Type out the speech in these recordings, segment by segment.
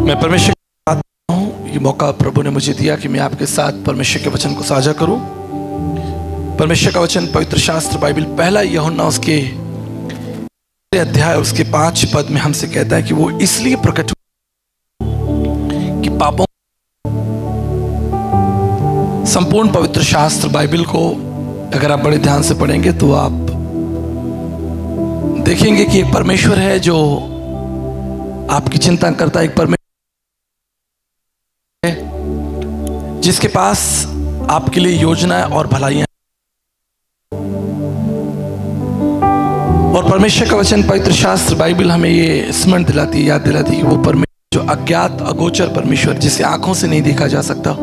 मैं परमेश्वर के साथ हूँ। ये मौका प्रभु ने मुझे दिया कि मैं आपके साथ परमेश्वर के वचन को साझा करूं। परमेश्वर का वचन पवित्र शास्त्र बाइबल पहला यूहन्ना उसके अध्याय उसके 5 पद में हमसे कहता है कि वो इसलिए प्रकट हुआ कि पापों। संपूर्ण पवित्र शास्त्र बाइबल को अगर आप बड़े ध्यान से पढ़ेंगे तो आप देखेंगे कि एक परमेश्वर है जो आपकी चिंता करता है। एक परमेश्वर जिसके पास आपके लिए योजनाएं और भलाइयां। और परमेश्वर का वचन पवित्र शास्त्र बाइबल हमें ये स्मरण दिलाती है, याद दिलाती है कि वो परमेश्वर जो अज्ञात अगोचर परमेश्वर जिसे आंखों से नहीं देखा जा सकता।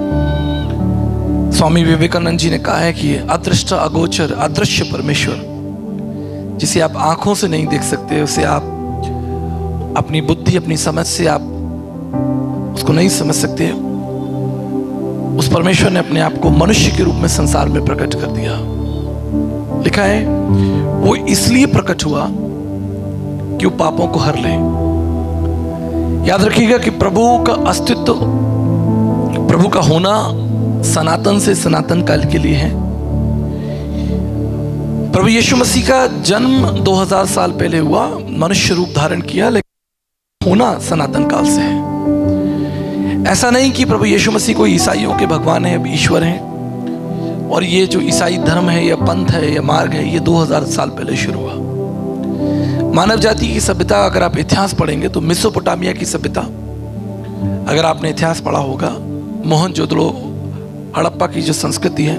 स्वामी विवेकानंद जी ने कहा है कि अदृष्ट अगोचर अदृश्य परमेश्वर जिसे आप आंखों से नहीं देख सकते, उसे आप अपनी बुद्धि अपनी समझ से आप उसको नहीं समझ सकते। उस परमेश्वर ने अपने आप को मनुष्य के रूप में संसार में प्रकट कर दिया। लिखा है वो इसलिए प्रकट हुआ कि वो पापों को हर ले। याद रखिएगा कि प्रभु का अस्तित्व, प्रभु का होना सनातन से सनातन काल के लिए है। प्रभु यीशु मसीह का जन्म 2000 साल पहले हुआ, मनुष्य रूप धारण किया, लेकिन होना सनातन काल से है। ऐसा नहीं कि प्रभु यीशु मसीह कोई ईसाइयों के भगवान है, ईश्वर हैं, और ये जो ईसाई धर्म है या पंथ है या मार्ग है ये 2000 साल पहले शुरू हुआ। मानव जाति की सभ्यता अगर आप इतिहास पढ़ेंगे तो मेसोपोटामिया की सभ्यता, अगर आपने इतिहास पढ़ा होगा, मोहनजोदड़ो हड़प्पा की जो संस्कृति है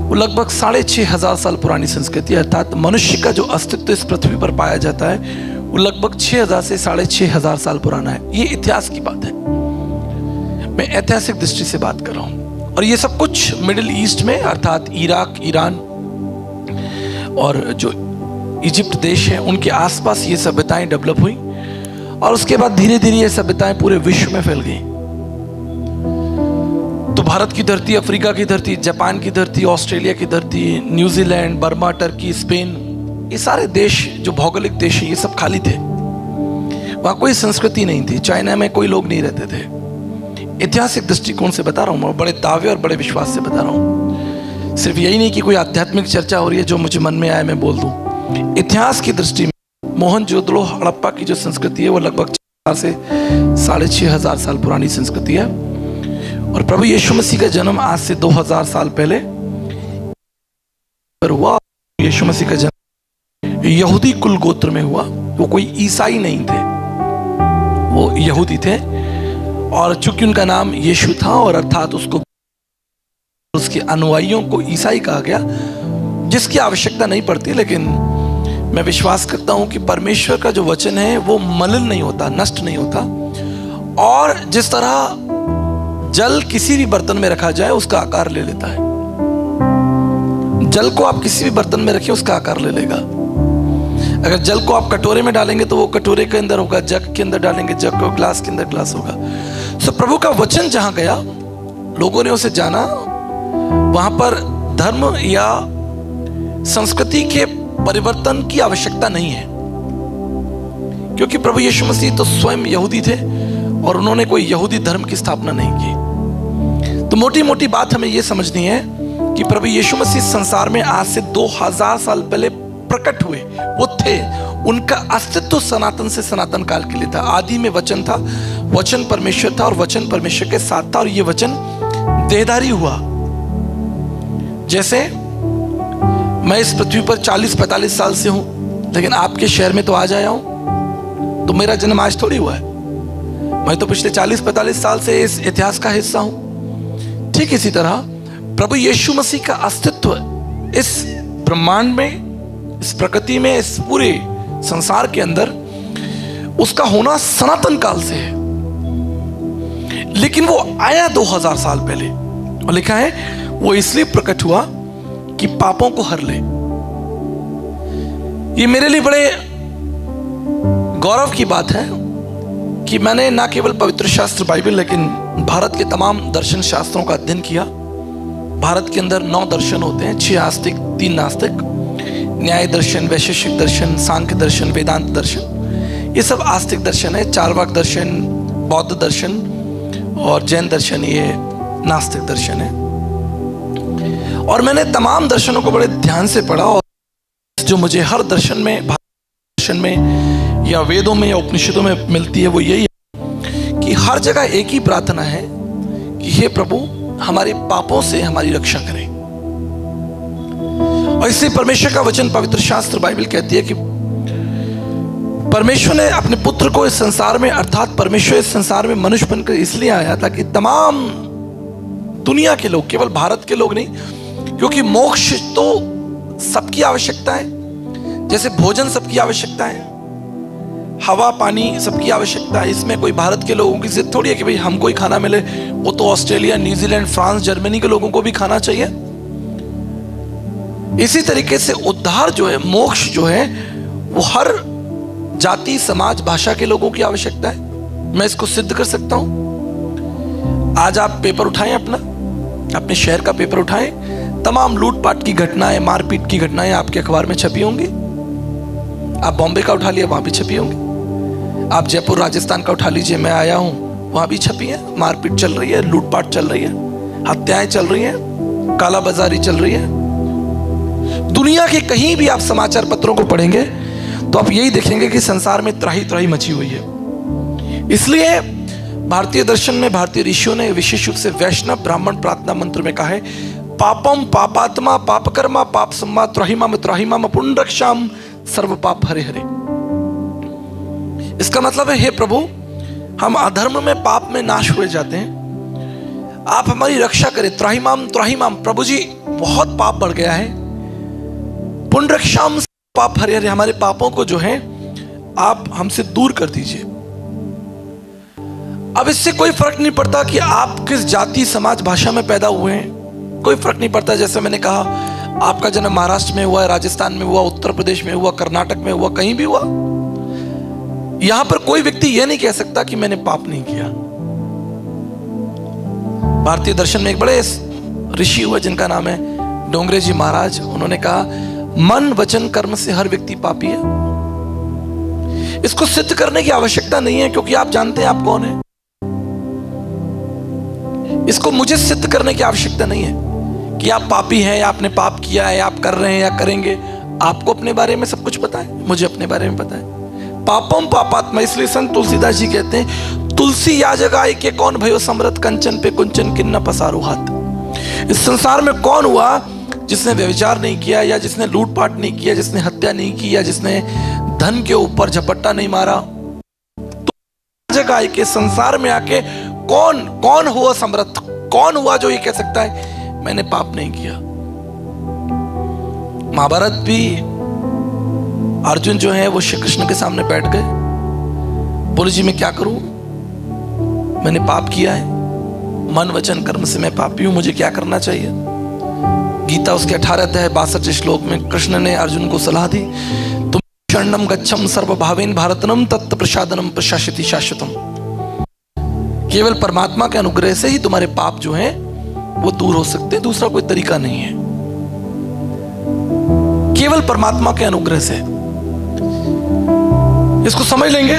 वो लगभग 6500 साल पुरानी संस्कृति है। अर्थात मनुष्य का जो अस्तित्व इस पृथ्वी पर पाया जाता है वो लगभग 6000 से 6500 साल पुराना है। ये इतिहास की बात है, मैं ऐतिहासिक दृष्टि से बात कर रहा हूं। और ये सब कुछ मिडिल ईस्ट में अर्थात इराक, ईरान और जो इजिप्ट देश है उनके आसपास ये सभ्यताएं डेवलप हुई, और उसके बाद धीरे धीरे ये सभ्यताएं पूरे विश्व में फैल गई। तो भारत की धरती, अफ्रीका की धरती, जापान की धरती, ऑस्ट्रेलिया की धरती, न्यूजीलैंड, बर्मा, टर्की, स्पेन, ये सारे देश जो भौगोलिक देश है ये सब खाली थे। वहां कोई संस्कृति नहीं थी। चाइना में कोई लोग नहीं रहते थे। ऐतिहासिक दृष्टिकोण से बता रहा हूं, बड़े दावे और बड़े विश्वास से बता रहा हूं। सिर्फ यही नहीं कि कोई आध्यात्मिक चर्चा हो रही है जो मुझे मन में आया मैं बोल दूं। इतिहास की दृष्टि में मोहनजोदड़ो हड़प्पा की जो संस्कृति है वो लगभग 4 से 6500 साल पुरानी संस्कृति है। और प्रभु यीशु मसीह का जन्म आज से 2000 साल पहले हुआ। यीशु मसीह का जन्म यहूदी कुल गोत्र में हुआ। वो कोई ईसाई नहीं थे, वो यहूदी थे। और चूंकि उनका नाम यीशु था और अर्थात उसको उसके अनुयायियों को ईसाई कहा गया, जिसकी आवश्यकता नहीं पड़ती। लेकिन मैं विश्वास करता हूं कि परमेश्वर का जो वचन है वो मलिन नहीं होता, नष्ट नहीं होता। और जिस तरह जल किसी भी बर्तन में रखा जाए उसका आकार ले लेता है। जल को आप किसी भी बर्तन में रखिए उसका आकार ले लेगा। अगर जल को आप कटोरे में डालेंगे तो वो कटोरे के अंदर होगा, जग के अंदर डालेंगे जग को, ग्लास के अंदर ग्लास होगा। सो प्रभु का वचन जहां गया लोगों ने उसे जाना। वहां पर धर्म या संस्कृति के परिवर्तन की आवश्यकता नहीं है, क्योंकि प्रभु यीशु मसीह तो स्वयं यहूदी थे और उन्होंने कोई यहूदी धर्म की स्थापना नहीं की। तो मोटी मोटी बात हमें यह समझनी है कि प्रभु यीशु मसीह संसार में आज से 2000 साल पहले प्रकट हुए। वो थे, उनका अस्तित्व सनातन से सनातन काल के लिए था। आदि में वचन था, वचन परमेश्वर था और वचन परमेश्वर के साथ था, और ये वचन देहधारी हुआ। जैसे मैं इस पृथ्वी पर 40-45 साल से हूं, लेकिन आपके शहर में तो आज आया हूं, तो मेरा जन्म आज थोड़ी हुआ है। मैं तो पिछले 40-45 साल से इस इतिहास का हिस्सा हूं। ठीक इसी तरह प्रभु यीशु मसीह का अस्तित्व इस ब्रह्मांड में, इस प्रकृति में, इस पूरे संसार के अंदर उसका होना सनातन काल से है। लेकिन वो आया 2000 साल पहले, और लिखा है वो इसलिए प्रकट हुआ कि पापों को हर ले। ये मेरे लिए बड़े गौरव की बात है कि मैंने ना केवल पवित्र शास्त्र बाइबल लेकिन भारत के तमाम दर्शन शास्त्रों का अध्ययन किया। भारत के अंदर 9 दर्शन होते हैं, 6 आस्तिक, 3 नास्तिक। न्याय दर्शन, वैशेषिक दर्शन, सांख्य दर्शन, वेदांत दर्शन, ये सब आस्तिक दर्शन है। चार्वाक दर्शन, बौद्ध दर्शन और जैन दर्शन, ये नास्तिक दर्शन है। और मैंने तमाम दर्शनों को बड़े ध्यान से पढ़ा, और जो मुझे हर दर्शन में या वेदों में या उपनिषदों में मिलती है वो यही है कि हर जगह एक ही प्रार्थना है कि हे प्रभु हमारे पापों से हमारी रक्षा करें। और इसलिए परमेश्वर का वचन, पवित्र शास्त्र बाइबल कहती है कि परमेश्वर ने अपने पुत्र को इस संसार में, अर्थात परमेश्वर इस संसार में मनुष्य बनकर इसलिए आया ताकि तमाम दुनिया के लोग, केवल भारत के लोग नहीं, क्योंकि मोक्ष तो सबकी आवश्यकता है, जैसे भोजन सबकी आवश्यकता है, हवा पानी सबकी आवश्यकता है। इसमें कोई भारत के लोगों की जिद थोड़ी है कि भाई हमको ही खाना मिले, वो तो ऑस्ट्रेलिया, न्यूजीलैंड, फ्रांस, जर्मनी के लोगों को भी खाना चाहिए। इसी तरीके से उद्धार जो है, मोक्ष जो है, वो हर जाति, समाज, भाषा के लोगों की आवश्यकता है। मैं इसको सिद्ध कर सकता हूं। आज आप पेपर उठाएं, अपने शहर का पेपर उठाएं, तमाम लूटपाट की घटनाएं, मारपीट की घटनाएं आपके अखबार में छपी होंगी। आप बॉम्बे का उठा लिया, वहां भी छपी होंगी। आप जयपुर राजस्थान का उठा लीजिए, मैं आया हूं, वहां भी छपी है। मारपीट चल रही है, लूटपाट चल रही है, हत्याएं चल रही हैं, काला बाजारी चल रही है। दुनिया के कहीं भी आप समाचार पत्रों को पढ़ेंगे तो आप यही देखेंगे कि संसार में त्राही त्राही मची हुई है। इसलिए भारतीय दर्शन में भारतीय ऋषियों ने विशेष रूप से वैष्णव ब्राह्मण प्रार्थना मंत्र में कहा है, पापम पापात्मा पापकर्मा पाप सम्मा त्राहिमाम त्राहिमाम पुण्यरक्षाम सर्व पाप हरे हरे। इसका मतलब है, हे प्रभु हम अधर्म में, पाप में नाश हुए जाते हैं, आप हमारी रक्षा करें। त्राहिमाम त्राहिमाम, प्रभु जी बहुत पाप बढ़ गया है, पुण्यरक्षाम पाप हरे हरे, हमारे पापों को जो है आप हमसे दूर कर दीजिए। अब इससे कोई फर्क नहीं पड़ता कि आप किस जाति, समाज, भाषा में पैदा हुए हैं, कोई फर्क नहीं पड़ता। जैसे मैंने कहा, आपका जन्म महाराष्ट्र में हुआ, राजस्थान में हुआ, उत्तर प्रदेश में हुआ, कर्नाटक में हुआ, कहीं भी हुआ, यहां पर कोई व्यक्ति यह नहीं कह सकता कि मैंने पाप नहीं किया। भारतीय दर्शन में एक बड़े ऋषि हुए जिनका नाम है डोंगरे जी महाराज। उन्होंने कहा, मन वचन कर्म से हर व्यक्ति पापी है। इसको सिद्ध करने की आवश्यकता नहीं है, क्योंकि आप जानते हैं आप कौन है। इसको मुझे सिद्ध करने की आवश्यकता नहीं है कि आप पापी हैं या आपने पाप किया है, आप कर रहे हैं या करेंगे। आपको अपने बारे में सब कुछ पता है, मुझे अपने बारे में पता है। पापम पापात्मा, इसलिए संत तुलसीदास जी कहते हैं, तुलसी या जगाई के कौन भयो समरथ, कंचन पे कुंचन किन्ना पसारो हाथ। इस संसार में कौन हुआ जिसने व्यभिचार नहीं किया, या जिसने लूटपाट नहीं किया, जिसने हत्या नहीं की, या जिसने धन के ऊपर झपट्टा नहीं मारा। तो जगाई के संसार में आके कौन हुआ समर्थ, कौन हुआ जो ये कह सकता है मैंने पाप नहीं किया। महाभारत भी अर्जुन जो है वो श्री कृष्ण के सामने बैठ गए, बोले जी मैं क्या करूं, मैंने पाप किया है, मन वचन कर्म से मैं पापी हूं, मुझे क्या करना चाहिए। गीता उसके 18 अध्याय 62 श्लोक में कृष्ण ने अर्जुन को सलाह दी, तुम शरणम गच्छम सर्वभावेन भारतनम तत्त प्रसादनम प्रशासिति शाश्वतम। केवल परमात्मा के अनुग्रह से ही तुम्हारे पाप जो हैं वो दूर हो सकते हैं, दूसरा कोई तरीका नहीं है, केवल परमात्मा के अनुग्रह से। इसको समझ लेंगे।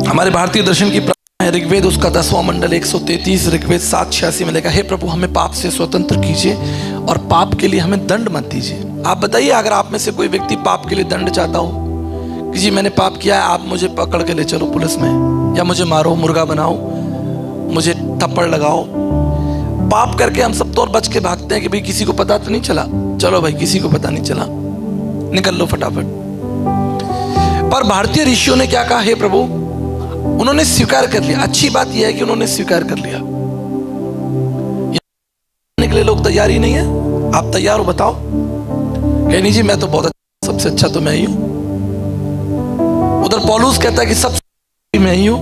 हमारे भारतीय दर्शन की ऋग्वेद उसका 10वां मंडल 133 ऋग्वेद 7:86 में लिखा, हे प्रभु हमें पाप से स्वतंत्र कीजिए और पाप के लिए हमें दंड मत दीजिए। आप बताइए, अगर आप में से कोई व्यक्ति पाप के लिए दंड चाहता हो कि जी मैंने पाप किया है, आप मुझे पकड़ के ले चलो पुलिस में, या मुझे मारो, मुर्गा बनाओ, मुझे थप्पड़ लगाओ। पाप करके हम सब तो बच के भागते हैं कि भाई किसी को पता तो नहीं चला, चलो भाई किसी को पता नहीं चला, निकल लो फटाफट। पर भारतीय ऋषियों ने क्या कहा, हे प्रभु, उन्होंने स्वीकार कर लिया। अच्छी बात यह है कि उन्होंने स्वीकार कर लिया। के लिए लोग तैयार ही नहीं है। आप तैयार हो, बताओ। कहनी जी मैं तो बहुत अच्छा, सबसे अच्छा तो मैं ही हूं। उधर पौलुस कहता है कि सबसे मैं ही हूं।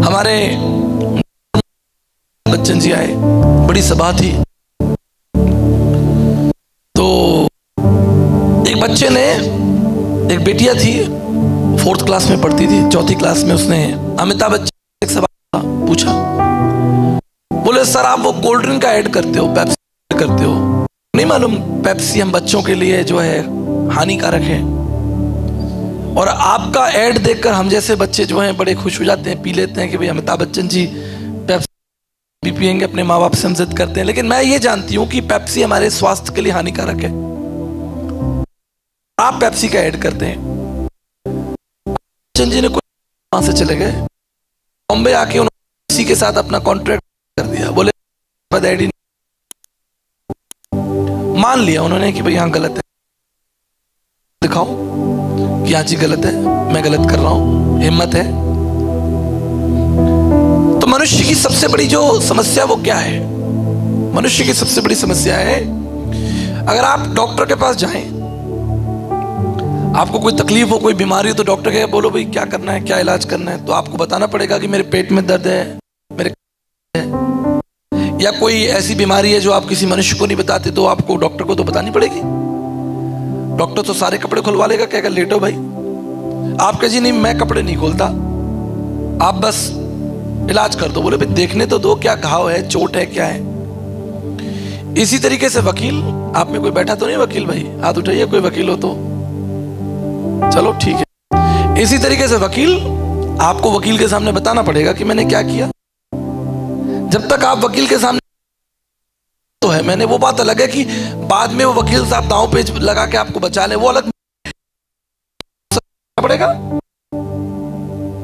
हमारे बच्चन जी आए, बड़ी सभा थी, तो एक बच्चे ने, एक बेटिया थी 4th क्लास में पढ़ती थी, 4थी क्लास में, उसने अमिताभ बच्चन से एक सवाल पूछा। बोले सर आप वो कोल्ड ड्रिंक का ऐड करते हो, पेप्सी करते हो, नहीं मालूम पेप्सी हम बच्चों के लिए जो है हानिकारक है। और आपका ऐड देखकर हम जैसे बच्चे जो हैं बड़े खुश हो जाते हैं, पी लेते हैं कि भाई अमिताभ बच्चन जी पेप्सी भी पियेंगे, अपने माँ बाप से हम जिद करते हैं। लेकिन मैं ये जानती हूँ कि पेप्सी हमारे स्वास्थ्य के लिए हानिकारक है। आप पेप्सी का ऐड करते हैं। बच्चन जी ने कुछ वहां से चले गए, बॉम्बे आके उन्होंने पेप्सी के साथ अपना कॉन्ट्रैक्ट कर दिया। बोले डैडी, मान लिया उन्होंने कि भाई यहाँ गलत है, दिखाओ कि हाँ जी गलत है, मैं गलत कर रहा हूं, हिम्मत है। तो मनुष्य की सबसे बड़ी जो समस्या वो क्या है? मनुष्य की सबसे बड़ी समस्या है, अगर आप डॉक्टर के पास जाएं, आपको कोई तकलीफ हो, कोई बीमारी हो, तो डॉक्टर के बोलो भाई क्या करना है, क्या इलाज करना है, तो आपको बताना पड़ेगा कि मेरे पेट में दर्द है, मेरे या कोई ऐसी बीमारी है जो आप किसी मनुष्य को नहीं बताते, तो आपको डॉक्टर को तो बतानी पड़ेगी। डॉक्टर तो सारे कपड़े खुलवा लेगा, कहेगा लेटो भाई। आप कहे जी नहीं मैं कपड़े नहीं खोलता, आप बस इलाज कर दो। बोले भाई देखने तो दो, क्या घाव है, चोट है, क्या है। इसी तरीके से वकील, आप में कोई बैठा तो नहीं वकील भाई? हाथ उठाइए कोई वकील हो तो, चलो ठीक है। इसी तरीके से वकील, आपको वकील के सामने बताना पड़ेगा कि मैंने क्या किया। जब तक आप वकील के सामने तो है मैंने, वो बात अलग है कि बाद में वो वकील साहब दांव पेच लगा के आपको बचा ले, वो अलग पड़ेगा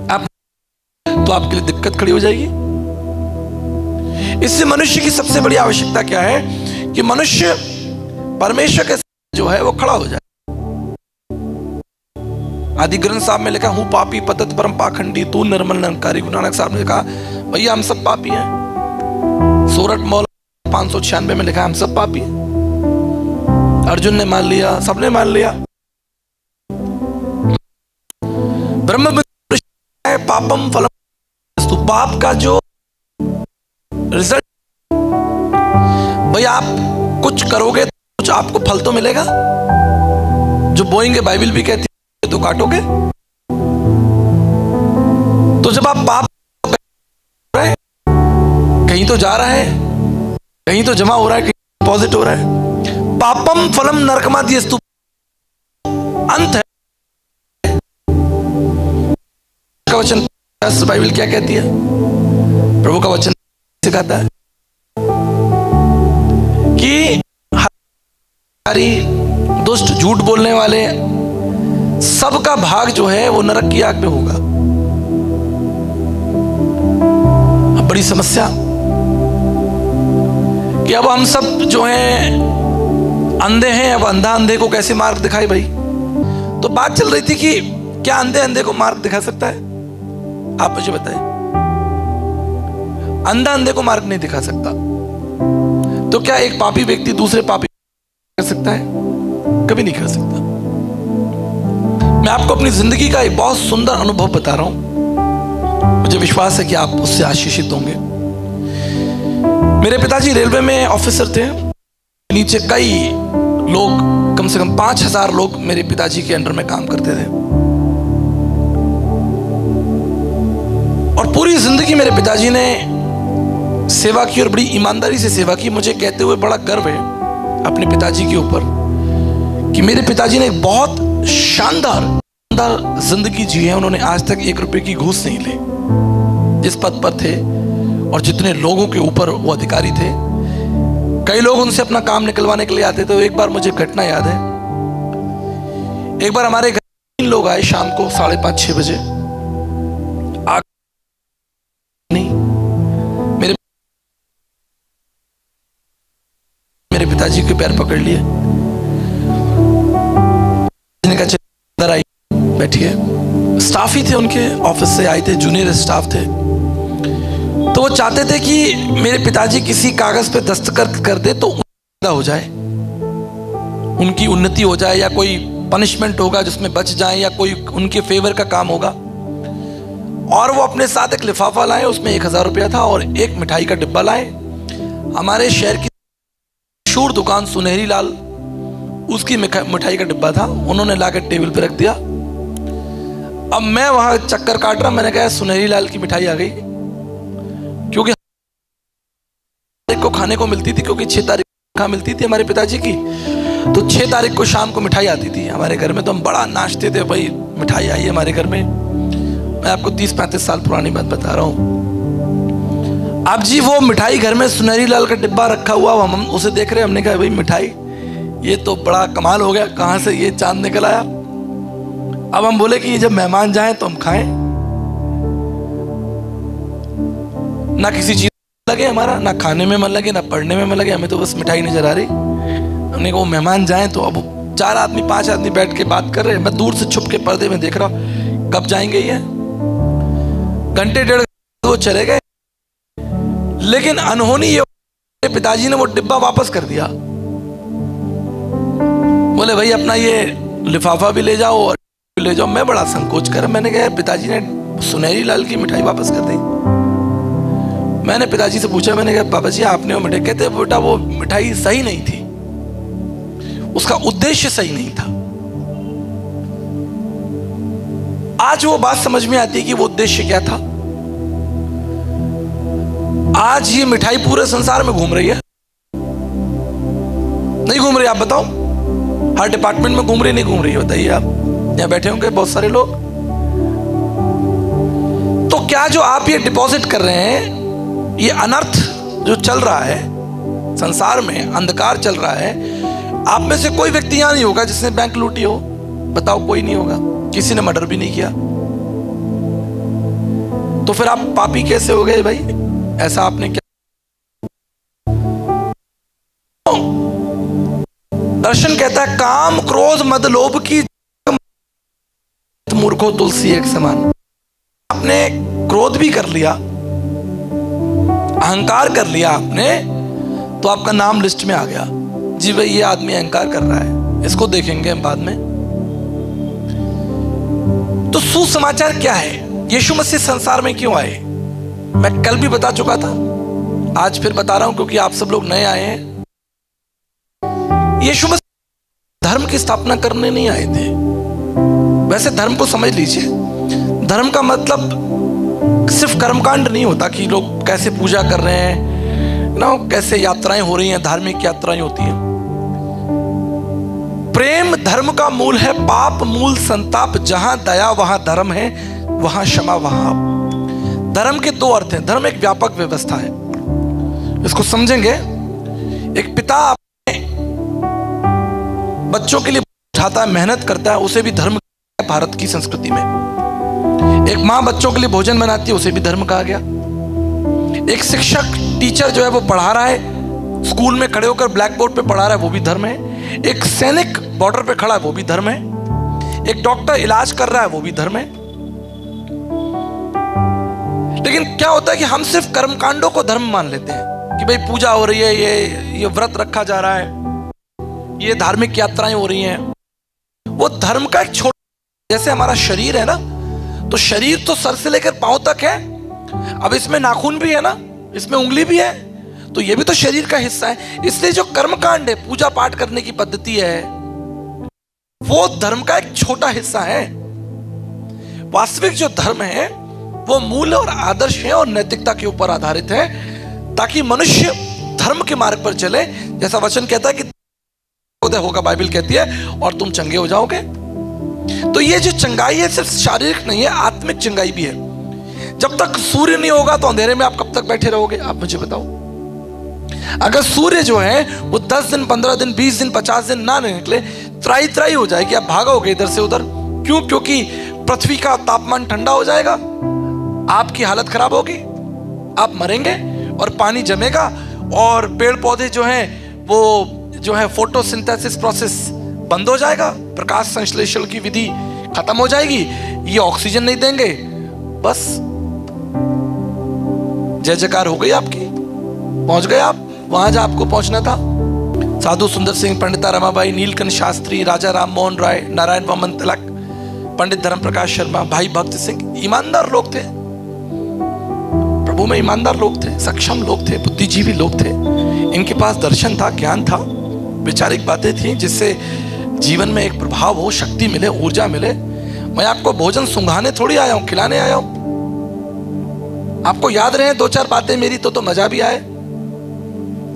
आप, तो आपके लिए दिक्कत खड़ी हो जाएगी। इससे मनुष्य की सबसे बड़ी आवश्यकता क्या है कि मनुष्य परमेश्वर के जो है वो खड़ा हो जाए। आदि ग्रंथ साहब में लिखा, हूं पापी पतत परम पाखंडी, तू निर्मल निरंकारी। गुरु नानक साहब ने कहा भैया हम सब पापी हैं। सोरठ मौल 596 में लिखा हम सब पापी। अर्जुन ने मान लिया, सबने मान लिया। ब्रह्म पापम फलम, पाप का जो रिजल्ट, भाई आप कुछ करोगे तो कुछ आपको फल तो मिलेगा। जो बोएंगे, बाइबल भी कहती है तो काटोगे। तो जब आप पाप कहीं तो जा रहा है, कहीं तो जमा हो रहा है, कहीं डिपॉजिट हो रहा है। पापम फलम नरकमाद्यस्तु, अंत है का वचन। बाइबल क्या कहती है? प्रभु का वचन सिखाता है कि हमारी दुष्ट झूठ बोलने वाले सबका भाग जो है वो नरक की आग में होगा। अब बड़ी समस्या कि अब हम सब जो हैं अंधे हैं, अब अंधा अंधे को कैसे मार्ग दिखाए भाई? तो बात चल रही थी कि क्या अंधे अंधे को मार्ग दिखा सकता है? आप मुझे बताएं। अंधा अंधे को मार्ग नहीं दिखा सकता, तो क्या एक पापी व्यक्ति दूसरे पापी कर सकता है? कभी नहीं कर सकता। मैं आपको अपनी जिंदगी का एक बहुत सुंदर अनुभव बता रहा हूं, मुझे विश्वास है कि आप उससे आशीषित होंगे। मेरे पिताजी रेलवे में ऑफिसर थे। नीचे कई लोग, कम से कम 5000 लोग मेरे पिताजी के अंडर में काम करते थे। और पूरी जिंदगी मेरे पिताजी ने सेवा की और बड़ी ईमानदारी से सेवा की। मुझे कहते हुए बड़ा गर्व है अपने पिताजी के ऊपर कि मेरे पिताजी ने एक बहुत शानदार जिंदगी जी है। उन्होंने आज तक 1 रुपए की घूस नहीं ली। जिस पद पर थे और जितने लोगों के ऊपर वो अधिकारी थे, कई लोग उनसे अपना काम निकलवाने के लिए आते थे। तो एक बार मुझे घटना याद है, एक बार हमारे घर 3 लोग आए शाम को 5:30-6 बजे। मेरे पिताजी के पैर पकड़ लिए, अंदर आई, बैठिए। स्टाफ ही थे, उनके ऑफिस से आए थे, जूनियर स्टाफ थे। तो वो चाहते थे कि मेरे पिताजी किसी कागज पे दस्तखत कर दे तो हो जाए, उनकी उन्नति हो जाए, या कोई पनिशमेंट होगा जिसमें बच जाए, या कोई उनके फेवर का काम होगा। और वो अपने साथ एक लिफाफा लाए, उसमें 1000 रुपया था और एक मिठाई का डिब्बा लाए। हमारे शहर की मशहूर दुकान सुनहरी लाल, उसकी मिठाई का डिब्बा था, उन्होंने लाकर टेबल पे रख दिया। अब मैं वहां चक्कर काट रहा, मैंने कहा सुनहरी लाल की मिठाई आ गई, क्योंकि को खाने को मिलती थी, क्योंकि 6 तारीख को मिलती थी हमारे पिताजी की। तो 6 तारीख को शाम को मिठाई आती थी हमारे घर में, तो हम बड़ा नाचते थे, भाई मिठाई आई है हमारे घर में। मैं आपको 30-35 साल पुरानी बात बता रहा हूँ। अब जी वो मिठाई घर में सुनहरी लाल का डिब्बा रखा हुआ, हम उसे देख रहे हैं। हमने कहा भाई मिठाई, ये तो बड़ा कमाल हो गया, कहाँ से ये चांद निकल आया। अब हम बोले कि जब मेहमान जाएं तो हम खाएं, ना किसी चीज लगे हमारा, ना खाने में मन लगे, ना पढ़ने में मन लगे, हमें तो बस मिठाई नजर आ रही। हमने कहा वो मेहमान जाएं तो अब 4 आदमी 5 आदमी बैठ के बात कर रहे हैं, मैं दूर से छुप के पर्दे में देख रहा हूं कब जाएंगे ये। घंटे 1.5 वो चले गए, लेकिन अनहोनी ये पिताजी ने वो डिब्बा वापस कर दिया। बोले भाई अपना ये लिफाफा भी ले जाओ और ले जाओ। मैं बड़ा संकोच कर, मैंने कहा पिताजी ने सुनहरी लाल की मिठाई वापस कर दी। मैंने पिताजी से पूछा, मैंने कहा पापा जी आपने वो मिठाई, कहते बेटा वो मिठाई सही नहीं थी, उसका उद्देश्य सही नहीं था। आज वो बात समझ में आती है कि वो उद्देश्य क्या था। आज ये मिठाई पूरे संसार में घूम रही है, नहीं घूम रही? आप बताओ, हर डिपार्टमेंट में घूम रही, नहीं घूम रही है? बताइए आप, यहां बैठे होंगे बहुत सारे लोग। तो क्या जो आप ये डिपॉजिट कर रहे हैं, ये अनर्थ जो चल रहा है संसार में, अंधकार चल रहा है, आप में से कोई व्यक्ति यहां नहीं होगा जिसने बैंक लूटी हो? बताओ, कोई नहीं होगा। किसी ने मर्डर भी नहीं किया, तो फिर आप पापी कैसे हो गए भाई? ऐसा आपने क्या? दर्शन कहता है काम क्रोध मद लोभ की मूर्खो तुलसी एक समान। आपने क्रोध भी कर लिया, अहंकार कर लिया आपने, तो आपका नाम लिस्ट में आ गया। जी भाई ये आदमी अहंकार कर रहा है, इसको देखेंगे हम बाद में। तो सुसमाचार क्या है? यीशु मसीह संसार में क्यों आए? मैं कल भी बता चुका था, आज फिर बता रहा हूं क्योंकि आप सब लोग नए आए हैं। यीशु मसीह धर्म की स्थापना करने नहीं आए थे। वैसे धर्म को समझ लीजिए, धर्म का मतलब सिर्फ कर्मकांड नहीं होता कि लोग कैसे पूजा कर रहे हैं ना, कैसे यात्राएं हो रही हैं, धार्मिक यात्राएं होती हैं। प्रेम धर्म का मूल है, पाप मूल संताप। जहां दया वहां धर्म है, वहां क्षमा वहां। धर्म के 2 अर्थ हैं। धर्म एक व्यापक व्यवस्था है, इसको समझेंगे। एक पिता अपने बच्चों के लिए उठाता है, मेहनत करता है, उसे भी धर्म है भारत की संस्कृति में। एक माँ बच्चों के लिए भोजन बनाती है, उसे भी धर्म कहा गया। एक शिक्षक टीचर जो है वो पढ़ा रहा है, स्कूल में खड़े होकर ब्लैक बोर्ड पे पढ़ा रहा है, वो भी धर्म है। एक सैनिक बॉर्डर पे खड़ा है, वो भी धर्म है। एक डॉक्टर इलाज कर रहा है, वो भी धर्म है। लेकिन क्या होता है कि हम सिर्फ कर्मकांडों को धर्म मान लेते हैं कि भाई पूजा हो रही है, ये व्रत रखा जा रहा है, ये धार्मिक यात्राएं हो रही हैं। वो धर्म का एक छोटा, जैसे हमारा शरीर है ना, तो शरीर तो सर से लेकर पांव तक है। अब इसमें नाखून भी है ना, इसमें उंगली भी है, तो ये भी तो शरीर का हिस्सा है। इसलिए जो कर्मकांड है, पूजा पाठ करने की पद्धति है, वो धर्म का एक छोटा हिस्सा है। वास्तविक जो धर्म है वो मूल्य और आदर्श है और नैतिकता के ऊपर आधारित है, ताकि मनुष्य धर्म के मार्ग पर चले। जैसा वचन कहता है कि उदय होगा, बाइबल कहती है, और तुम चंगे हो जाओगे। तो ये जो चंगाई है सिर्फ शारीरिक नहीं है, आत्मिक चंगाई भी है। जब तक सूर्य नहीं होगा तो अंधेरे में आप कब तक बैठे रहोगे? आप मुझे बताओ। अगर सूर्य जो है वो 10 दिन 15 दिन 20 दिन 50 दिन ना निकले, त्राई त्राई हो जाएगी, आप भागोगे इधर से उधर। क्यों? क्योंकि पृथ्वी का तापमान ठंडा हो जाएगा, आपकी हालत खराब होगी, आप मरेंगे और पानी जमेगा और पेड़ पौधे जो हैं वो जो है फोटोसिंथेसिस प्रोसेस बंद हो जाएगा, प्रकाश संश्लेषण की विधि खत्म हो जाएगी, ये ऑक्सीजन नहीं देंगे, बस जय जयकार हो गई आपकी, पहुंच गए आप वहां जहां आपको पहुंचना था। साधु सुंदर सिंह, पंडिता रमाबाई, नीलकंठ शास्त्री, राजा राम मोहन राय, नारायण वामन तिलक, पंडित धर्म प्रकाश शर्मा, भाई भक्त सिंह, ईमानदार लोग थे, प्रभु में ईमानदार लोग थे, सक्षम लोग थे, बुद्धिजीवी लोग थे। इनके पास दर्शन था, ज्ञान था, वैचारिक बातें थी, जिससे जीवन में एक प्रभाव हो, शक्ति मिले, ऊर्जा मिले। मैं आपको भोजन सुंघाने थोड़ी आया हूं, खिलाने आया हूं। आपको याद रहे 2-4 बातें मेरी तो मजा भी आए।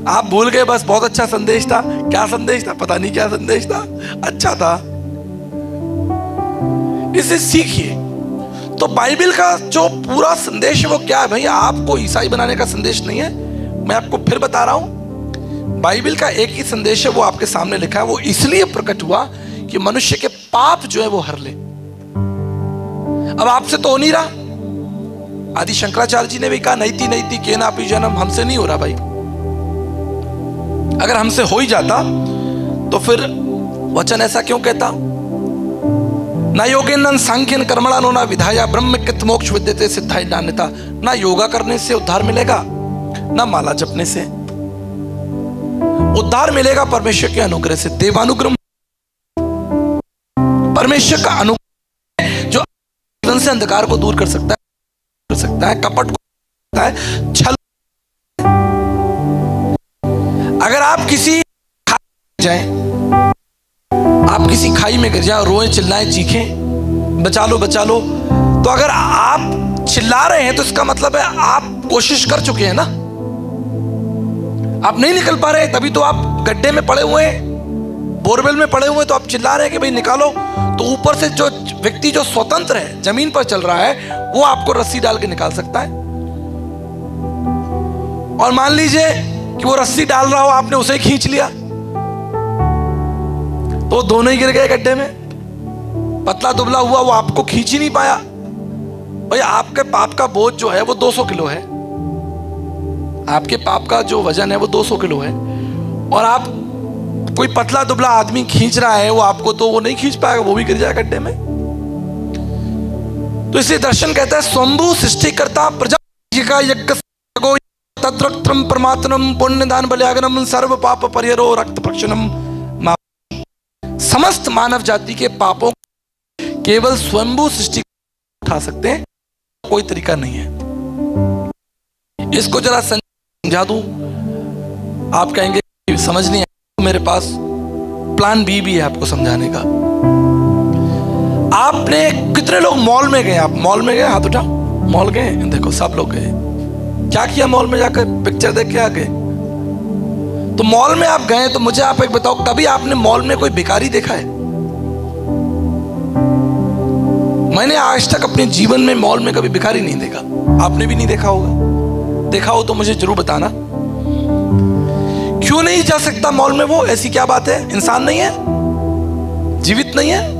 आप भूल गए, बस बहुत अच्छा संदेश था। क्या संदेश था? पता नहीं क्या संदेश था, अच्छा था। इसे सीखिए। तो बाइबल का जो पूरा संदेश है वो क्या है भाई? आपको ईसाई बनाने का संदेश नहीं है। मैं आपको फिर बता रहा हूं, बाइबल का एक ही संदेश है, वो आपके सामने लिखा है। वो इसलिए प्रकट हुआ कि मनुष्य के पाप जो है वो हर ले। अब आपसे तो हो नहीं रहा। आदि शंकराचार्य जी ने भी कहा नहीं थी के नापी जन्म। हमसे नहीं हो रहा भाई। अगर हमसे हो ही जाता तो फिर वचन ऐसा क्यों कहता? ना योगेन सांख्यन कर्मणा ना विधाया ब्रह्मकृत मोक्ष विद्यते सिद्धाय नान्यता। ना योगा करने से उद्धार मिलेगा, ना माला जपने से। उद्धार मिलेगा परमेश्वर के अनुग्रह से। देवानुग्रह परमेश्वर का अनुग्रह जो से अंधकार को दूर कर सकता है, कपट को सकता है, छल। अगर आप किसी जाएं, आप किसी खाई में गिर जाए, रोए, चिल्लाएं, चीखें, बचा लो, तो अगर आप चिल्ला रहे हैं तो इसका मतलब है आप कोशिश कर चुके हैं ना। आप नहीं निकल पा रहे, तभी तो आप गड्ढे में पड़े हुए हैं, बोरवेल में पड़े हुए हैं, तो आप चिल्ला रहे हैं कि भाई निकालो। तो ऊपर से जो व्यक्ति जो स्वतंत्र है, जमीन पर चल रहा है, वो आपको रस्सी डाल के निकाल सकता है। और मान लीजिए कि वो रस्सी डाल रहा हो, आपने उसे खींच लिया, तो दोनों ही गिर गए गड्ढे में। पतला दुबला हुआ, वो आपको खींच ही नहीं पाया। भाई आपके पाप का बोझ जो है वो 200 किलो है। आपके पाप का जो वजन है वो 200 किलो है, और आप कोई पतला दुबला आदमी खींच रहा है, वो आपको तो वो नहीं खींच पाएगा, वो भी गिर जाएगा गड्ढे में। तो इसलिए दर्शन कहता है स्वयंभू सृष्टिकर्ता प्रजा का यज्ञ तत्रम परमात्मम पुण्य दान बलियागनम सर्व पाप परिहरो रक्त प्रक्षणम। समस्त मानव जाति के पापों केवल स्वयंभू सृष्टि उठा सकते हैं, कोई तरीका नहीं है। इसको जरा समझा दूं, आप कहेंगे समझ नहीं आया, मेरे पास प्लान बी भी है आपको समझाने का। आपने कितने लोग मॉल में गए? आप मॉल में गए? हाथ उठा। मॉल गए? देखो सब लोग गए। क्या किया मॉल में जाकर? पिक्चर देख के आ गए। तो मॉल में आप गए, तो मुझे आप एक बताओ, कभी आपने मॉल में कोई भिखारी देखा है? मैंने आज तक अपने जीवन में मॉल में कभी भिखारी नहीं देखा। आपने भी नहीं देखा होगा। देखा हो तो मुझे जरूर बताना। क्यों नहीं जा सकता मॉल में? वो ऐसी क्या बात है? इंसान नहीं है? जीवित नहीं है?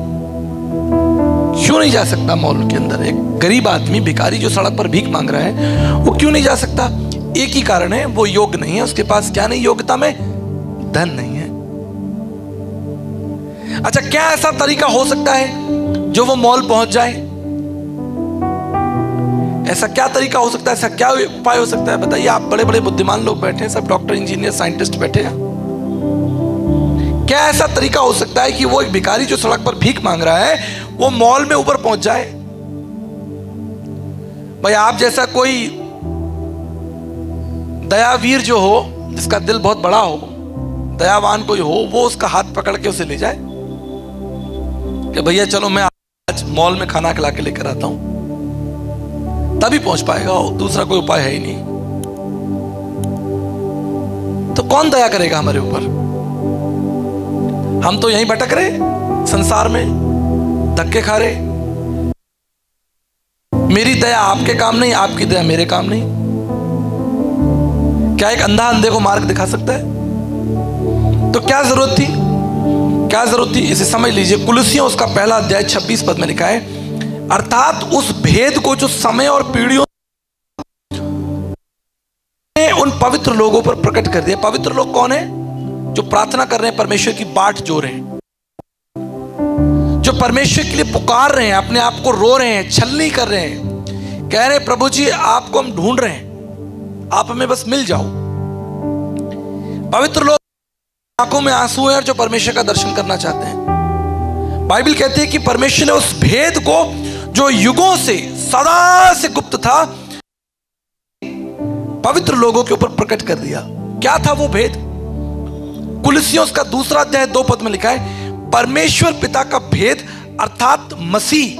क्यों नहीं जा सकता मॉल के अंदर? एक गरीब आदमी, भिखारी जो सड़क पर भीख मांग रहा है, वो क्यों नहीं जा सकता? एक ही कारण है, वो योग्य नहीं है। उसके पास क्या नहीं? योग्यता में धन नहीं है। अच्छा, क्या ऐसा तरीका हो सकता है जो वो मॉल पहुंच जाए? ऐसा क्या तरीका हो सकता है? ऐसा क्या उपाय हो सकता है? बताइए। आप बड़े बड़े बुद्धिमान लोग बैठे हैं, सब डॉक्टर, इंजीनियर, साइंटिस्ट बैठे हैं। क्या ऐसा तरीका हो सकता है कि वो एक भिखारी जो सड़क पर भीख मांग रहा है, वो मॉल में ऊपर पहुंच जाए? भाई आप जैसा कोई दयावीर जो हो, जिसका दिल बहुत बड़ा हो, दयावान कोई हो, वो उसका हाथ पकड़ के उसे ले जाए कि भैया चलो मैं आज मॉल में खाना खिला के लेकर आता हूं, तभी पहुंच पाएगा। दूसरा कोई उपाय है ही नहीं। तो कौन दया करेगा हमारे ऊपर? हम तो यहीं भटक रहे संसार में, धक्के खा रहे। मेरी दया आपके काम नहीं, आपकी दया मेरे काम नहीं। क्या एक अंधा अंधे को मार्ग दिखा सकता है? तो क्या जरूरत थी? क्या जरूरत थी? इसे समझ लीजिए। कुलुसियों उसका पहला अध्याय 26 पद में लिखा है, अर्थात उस भेद को जो समय और पीढ़ियों ने उन पवित्र लोगों पर प्रकट कर दिया। पवित्र लोग कौन है? जो प्रार्थना कर रहे हैं, परमेश्वर की बाट जो रहे हैं, जो परमेश्वर के लिए पुकार रहे हैं, अपने आप को रो रहे हैं, छलनी कर रहे हैं, कह रहे हैं प्रभु जी आपको हम ढूंढ रहे हैं, आप हमें बस मिल जाओ। पवित्र लोग आंखों में आंसू हैं और जो परमेश्वर का दर्शन करना चाहते हैं। बाइबल कहती है कि परमेश्वर ने उस भेद को जो युगों से, सदा से गुप्त था, पवित्र लोगों के ऊपर प्रकट कर दिया। क्या था वो भेद? कुलुसियों का दूसरा अध्याय 2 पद में लिखा है, परमेश्वर पिता का भेद अर्थात मसीह